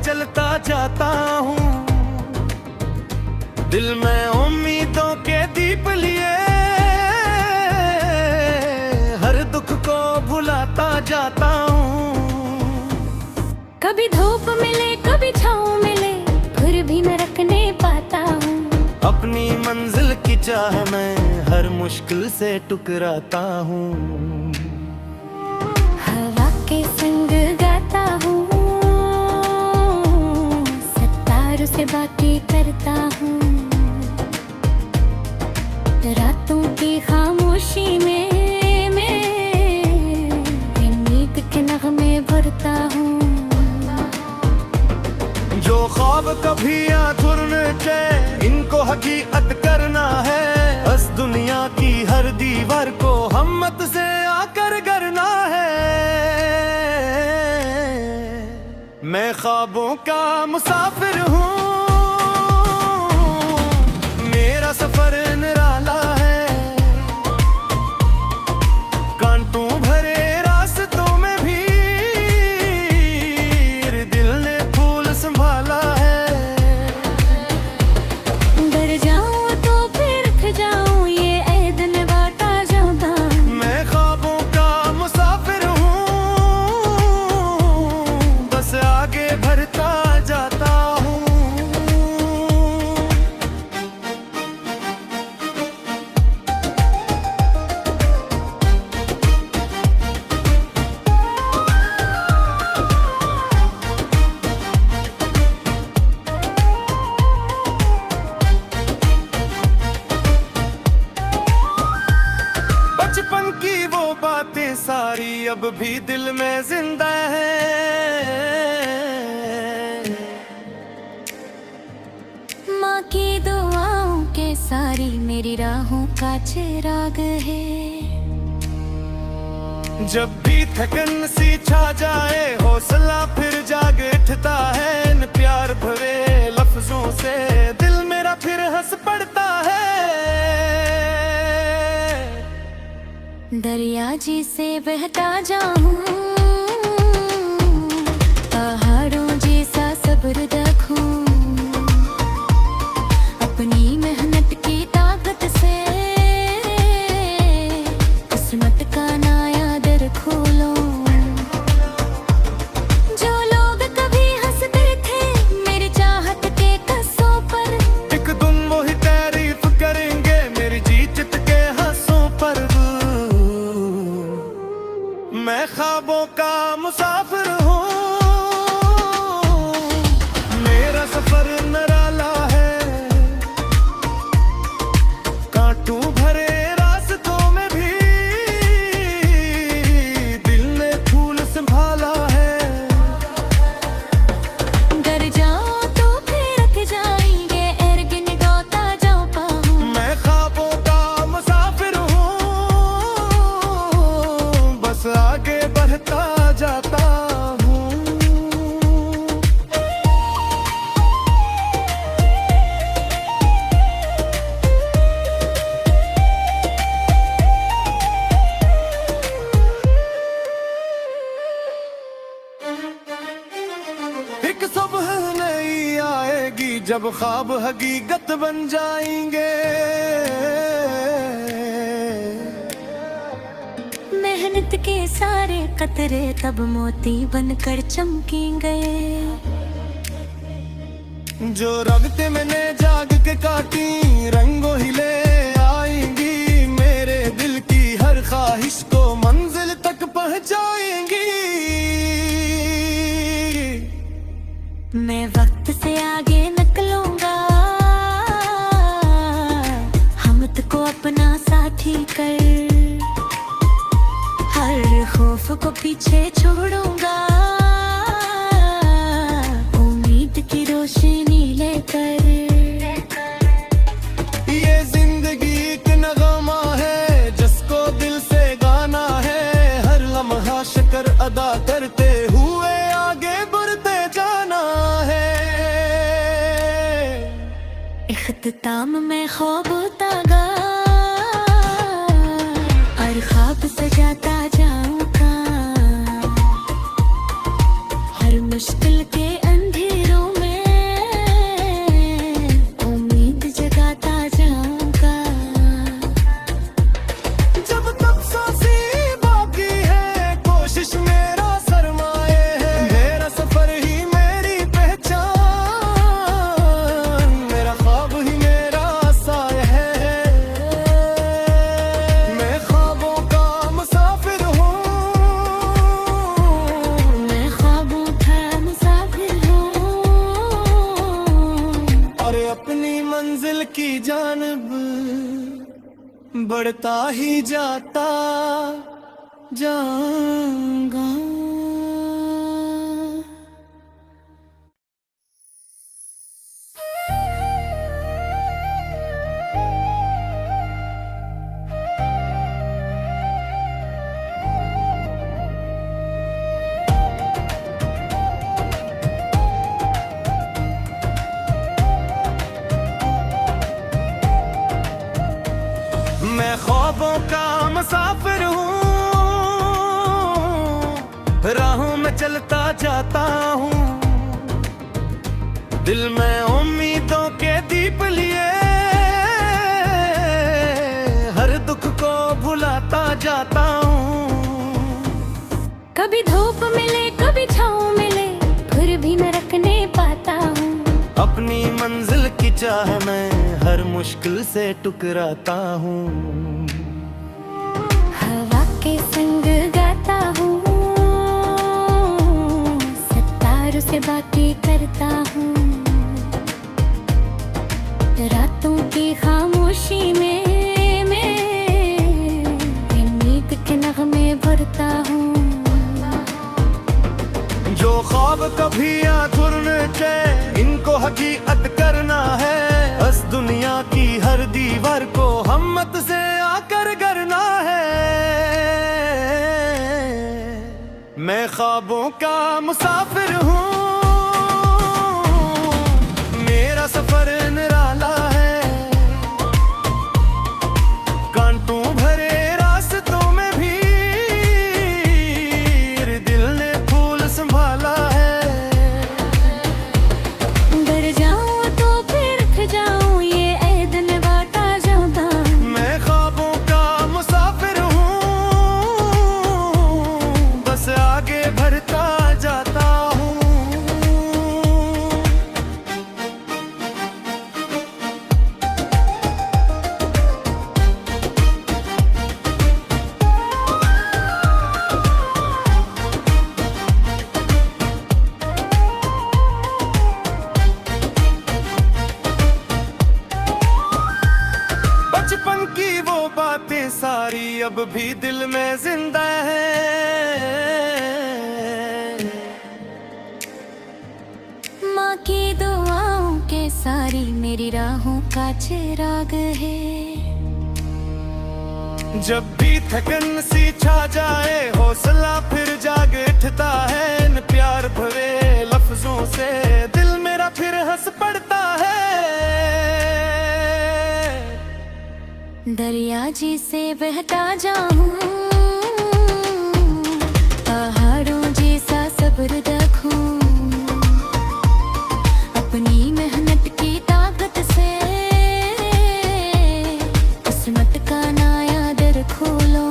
चलता जाता हूँ। दिल में उम्मीदों के दीप लिए हर दुख को भुलाता जाता हूँ। कभी धूप मिले कभी छाँव मिले फिर भी मैं रख नहीं पाता हूँ। अपनी मंजिल की चाह में हर मुश्किल से टुकराता हूँ। हवा के संग गाता हूँ, सितारों से बातें करता हूँ। रातों की खामोशी में मैं उम्मीद के नगमे भरता हूँ। जो ख्वाब कभी अधूरे थे इनको हकीकत करना है। बस दुनिया की हर दीवार को हिम्मत से आकर करना है। मैं ख्वाबों का मुसाफिर हूँ, मेरा सफर निराला है। कांटों भरे रास्तों में भी दिल ने फूल संभाला है। डर जाऊं तो फिर रख जाऊं ये ऐ दिन बाटा जाता। मैं ख्वाबों का मुसाफिर हूँ, बस आगे बढ़ता जाता हूँ। बचपन की वो बातें सारी अब भी दिल में जिंदा है। माँ की दुआओं के सारी मेरी राहों का चिराग है। जब भी थकन सी छा जाए हौसला फिर जाग उठता है। इन प्यार भरे लफ्जों से दिल मेरा फिर हंस पड़ता है। दरिया जी से बहता जाऊं, पहाड़ों जैसा सब्र रखूं। अपनी मेहनत की ताकत से किस्मत का नया दर खोलो। जो लोग कभी हंसते थे मेरी चाहत के कस्सों पर, एक दिन वो ही तारीफ करेंगे मेरी जीत के हंसों पर। मैं ख्वाबों का मुसाफिर हूँ, मेरा सफर निराला है। कांटों भरे रास्तों में भी दिल ने फूल संभाला है। डर जाओ तो फिर रख जाएंगे एरगिन डोता जाओ पाऊं। मैं ख्वाबों का मुसाफिर हूँ, बस आगे बढ़ता जाता हूँ। एक सुबह नई आएगी जब ख्वाब हकीकत बन जाएंगे। मेहनत के सारे कतरे तब मोती बनकर चमकेंगे। जो रगते मैंने जाग के काटी रंगों ही ले आएंगी। मेरे दिल की हर ख्वाहिश को मंजिल तक पहुंचाएंगी। मैं वक्त से आगे निकलूंगा, हमत को अपना साथी कर। हर खौफ को पीछे छोड़ूंगा, उम्मीद की रोशनी लेकर। ये जिंदगी एक नगमा है जिसको दिल से गाना है। हर लम्हा शुक्र अदा करते हुए आगे बढ़ते जाना है। इख्तिताम में ख्वाब तागा और ख्वाब सजाता जाऊंगा। हर मुश्किल के अंधेरे अपनी मंजिल की जानब बढ़ता ही जाता जाऊंगा। मैं ख्वाबों का मुसाफिर हूँ, राहों में चलता जाता हूँ, दिल में उम्मीदों के दीप लिए हर दुख को भुलाता जाता हूँ। कभी धूप मिले कभी छाँव मिले फिर भी न रखने पाता हूँ। अपनी मंजिल की चाह में हर मुश्किल से टकराता हूँ। हवा के संग गाता हूँ, सितारों से बातें करता हूँ, रातों की खामोशी में मैं नींद के नगमे भरता हूँ। जो ख्वाब कभी अधूरे थे इनको हकीकत करना है, बस दुनिया की हर दीवार को हिम्मत से आकर करना है। मैं ख्वाबों का मुसाफिर हूँ, मेरा सफर निराला है, कांटों भरे रास्तों में भी दिल ने फूल संभाला है। डर जाऊं तो फिर उठ जाऊं ये ऐ दिन बाटा जाता। मैं ख्वाबों का मुसाफिर हूँ, बस आगे बढ़ता जाता हूँ। बचपन की वो बातें सारी अब भी दिल में जिंदा है। माँ की दुआओं के सारी मेरी राहों का चिराग है। जब भी थकन सी छा जाए हौसला फिर जाग उठता है, इन प्यार भरे लफ्जों से दिल मेरा फिर हंस पड़ता है। दरिया जी से बहता जाऊं, पहाड़ों जैसा सब्र रखूं, अपनी मेहनत की ताकत से किस्मत का नया दर खोलो।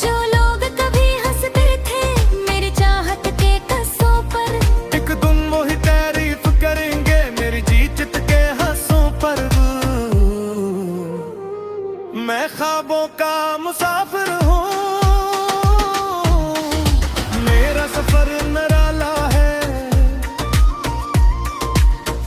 जो लोग कभी हंसते थे मेरी चाहत के कस्सों पर, एक दिन वो ही तारीफ करेंगे मेरी जीत के हंसों पर। मैं ख्वाबों का मुसाफिर हूँ, मेरा सफर निराला है,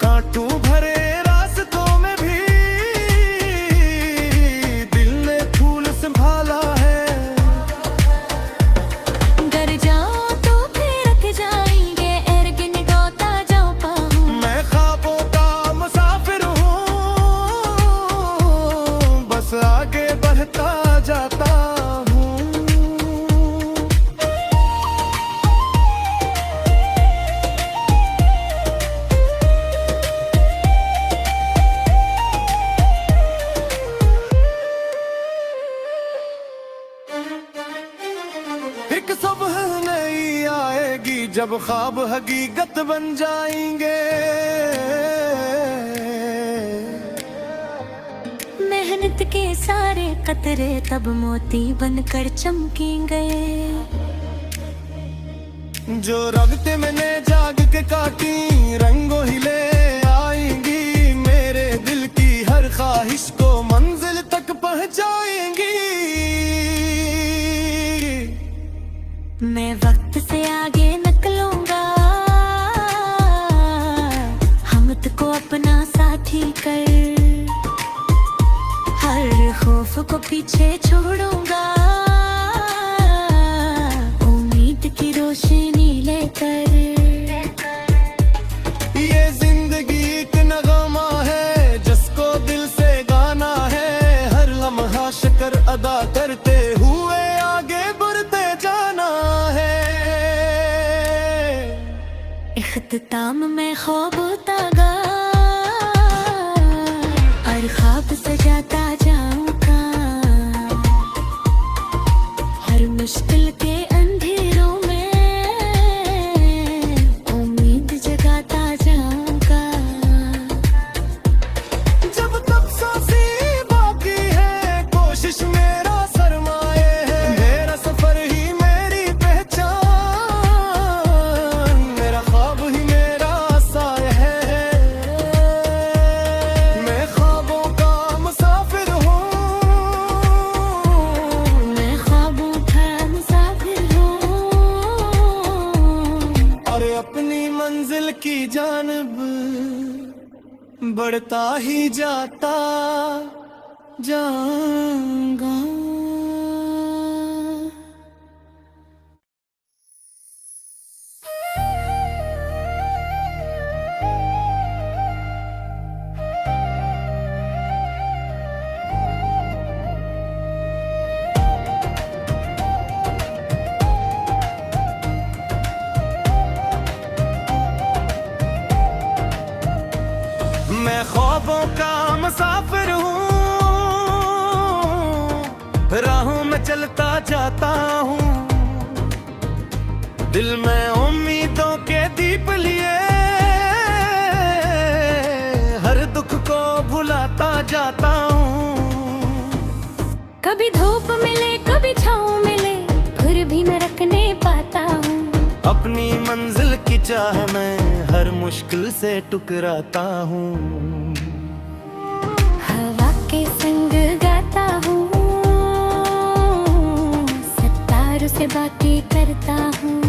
कांटों भरे रास्तों में भी दिल ने फूल संभाला है। डर जाओ तो फिर रख जाएंगे एरगिन डोता जाओ पाऊं। मैं ख्वाबों का मुसाफिर हूँ, बस आगे बढ़ता जाता हूँ। एक सुबह नई आएगी जब ख्वाब हकीकत बन जाएंगे। मेहनत के सारे कतरे तब मोती बनकर चमकेंगे। जो रगते मैंने जाग के काटी रंगों ही ले आएंगी, मेरे दिल की हर ख्वाहिश को मंजिल तक पहुंचाएंगी। मैं वक्त से आगे निकलूंगा, हम अपना साथी कर, हर खौफ को पीछे छोड़ूंगा, उम्मीद की रोशनी लेकर। ये जिंदगी एक नगमा है जिसको दिल से गाना है, हर लम्हा शुक्र अदा करते हुए आगे बढ़ते जाना है। इख्तिताम में ख्वाब तागा और ख्वाब सजाता जाऊंगा, हर मुश्किल के अंधेरों में उम्मीद जगाता जाऊंगा। जब तक सांसें बाकी है कोशिश मेरा सरमाए है, मेरा सफर ही मेरी पहचान, मेरा ख्वाब ही मेरा साया है। मैं ख्वाबों का मुसाफिर हूँ, मैं ख्वाबों का मुसाफिर हूँ, और अपनी मंजिल की जानब बढ़ता ही जाता जाऊंगा। मैं ख्वाबों का मुसाफिर हूँ, राहों में चलता जाता हूँ, दिल में उम्मीदों के दीप लिए हर दुख को भुलाता जाता हूँ। कभी धूप मिले कभी छाँव मिले, फिर भी मैं रखने पाता हूँ, अपनी मंजिल की चाह में हर मुश्किल से टकराता हूँ। हवा के संग गाता हूँ, सितारों से बातें करता हूँ,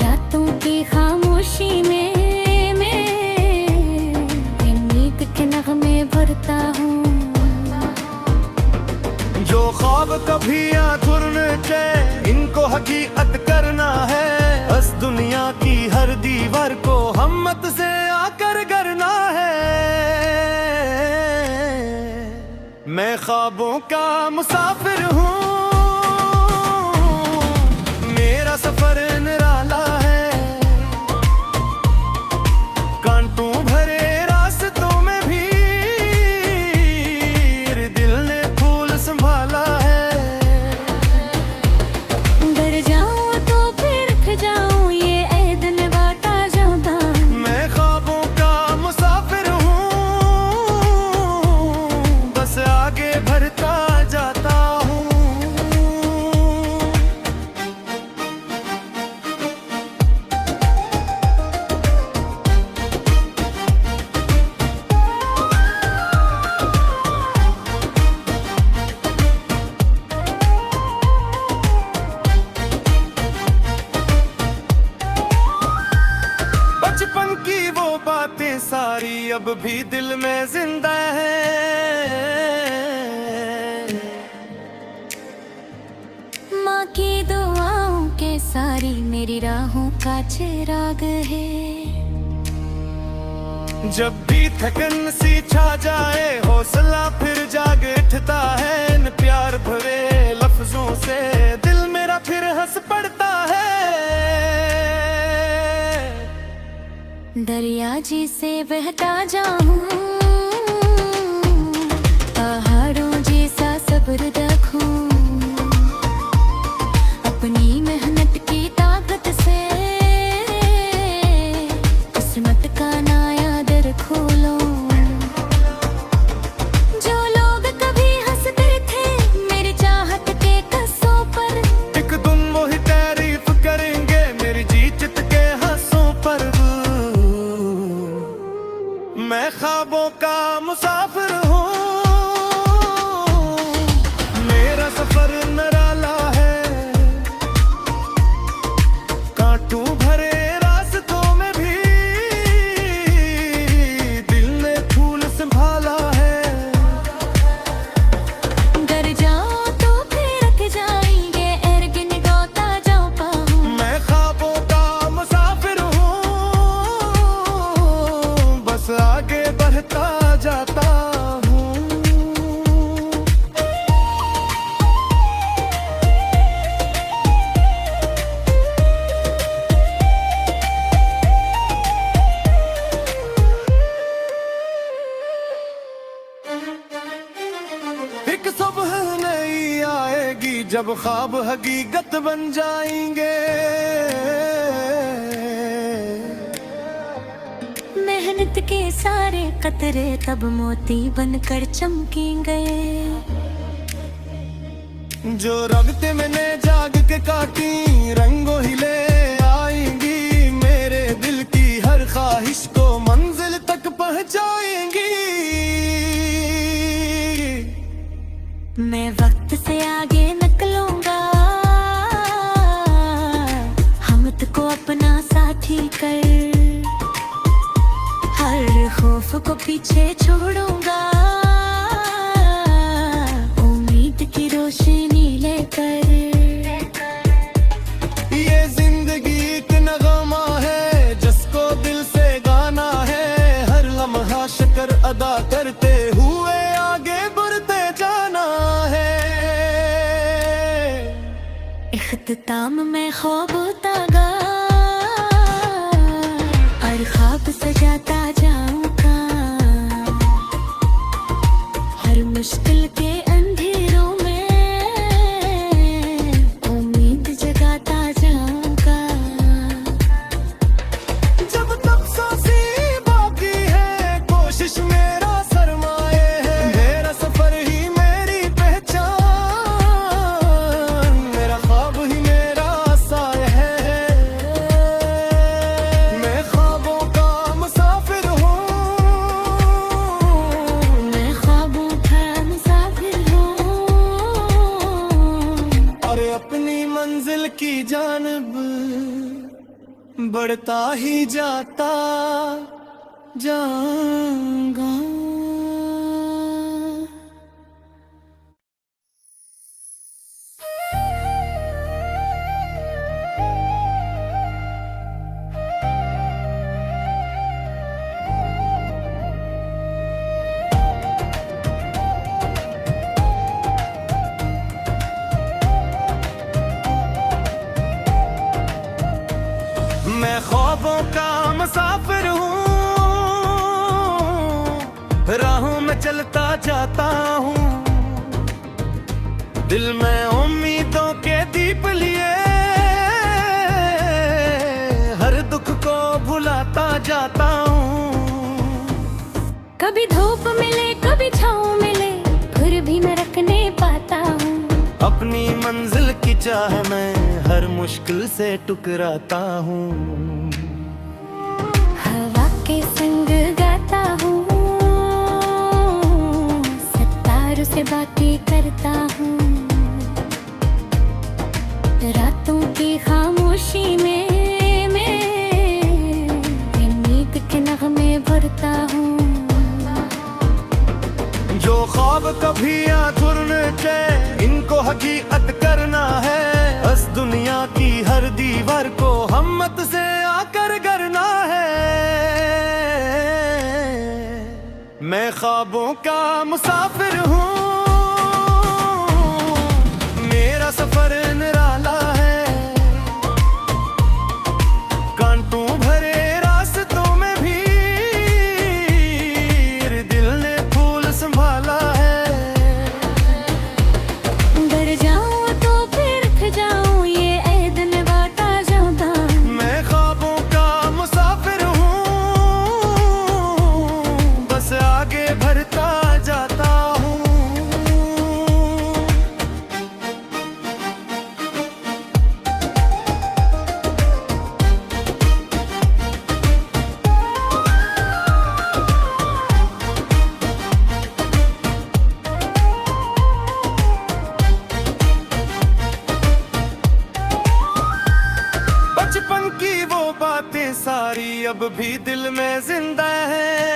रातों की खामोशी में मैं उम्मीद के नगमे भरता हूँ। जो ख्वाब कभी अधूरे थे इनको हकीकत करना है, बस दुनिया की हर दीवार को हिम्मत से आकर करना है। मैं ख्वाबों का मुसाफिर हूँ, मेरा सफर निराला है, कांटों भरे रास्तों में भी दिल ने फूल संभाला है। डर जाऊं तो फिर रख जाऊं ये ऐ दिन बाटा जाऊंगा, मैं ख्वाबों का मुसाफिर हूँ, बस आगे बढ़ता जाता हूँ। बचपन की वो बातें सारी अब भी दिल में जिंदा है, माँ की दुआओं के सारी मेरी राहों का चिराग है। जब भी थकन सी छा जाए हौसला फिर जाग उठता है, इन प्यार भरे लफ्जों से दिल मेरा फिर हंस पड़ता है। दरिया जी से बहता जाऊं, पहाड़ों जैसा सब्र रखूं, अपनी मेहनत की ताकत से किस्मत का नया दर खोलो। जो लोग कभी हंसते थे मेरी चाहत के कस्सों पर, एक दिन वही तारीफ करेंगे मेरी जीत के हंसों पर। मैं ख्वाबों का मुसाफिर हूँ, मेरा सफर निराला है, कांटों भरे रास्तों में भी जब ख्वाब हकीकत बन जाएंगे। मेहनत के सारे कतरे तब मोती बनकर चमकेंगे। जो रगते मैंने जाग के काटी रंगों ही ले आएंगी। मेरे दिल की हर ख्वाहिश को मंजिल तक पहुंचाएंगी। मैं वक्त से आगे निकलूंगा, हमत को अपना साथी कर, हर खौफ को पीछे छोड़ूंगा, उम्मीद की रोशनी लेकर। ये जिंदगी एक नगमा है जिसको दिल से गाना है। हर लम्हा शुक्र अदा करते हुए आगे बढ़ते जाना है। इख्तिताम में ख्वाब तागा और ख्वाब सजाता जाऊंगा। हर मुश्किल के अंधेरों में उम्मीद जगाता जाऊंगा। जब तक सांसें बाकी है कोशिश मेरा सरमाए है। मेरा सफर ही मेरी पहचान, मेरा ख्वाब ही मेरा साया है। मैं ख्वाबों का मुसाफिर हूँ, मैं ख्वाबों का मुसाफिर हूँ, और अपनी मंजिल की जानब बढ़ता ही जाता जाऊंगा। मैं ख्वाबों का मुसाफिर हूँ, राहों में चलता जाता हूँ। दिल में उम्मीदों के दीप लिए हर दुख को भुलाता जाता हूँ। कभी धूप मिले कभी छाँव मिले फिर भी न रखने पाता हूँ। अपनी मंजिल की चाह में हर मुश्किल से टुकराता हूँ। हवा के संग गाता हूँ, सितारों से बातें करता हूँ। रातों की खामोशी में मैं नींद के नगमे भरता हूँ। जो ख्वाब कभी अधूरे थे इनको हकीकत करना है। बस दुनिया की हर दीवार को हिम्मत से आकर करना है। मैं ख्वाबों का मुसाफिर हूँ, मेरा सफर निराला है। कांटों भरे रास्तों में भी दिल ने फूल संभाला है। डर जाऊं तो फिर थ जाऊं ये ऐद निभाता जाऊंगा। मैं ख्वाबों का मुसाफिर हूँ, बस आगे बढ़ता जाता हूँ। बचपन की वो बातें सारी अब भी दिल में जिंदा है।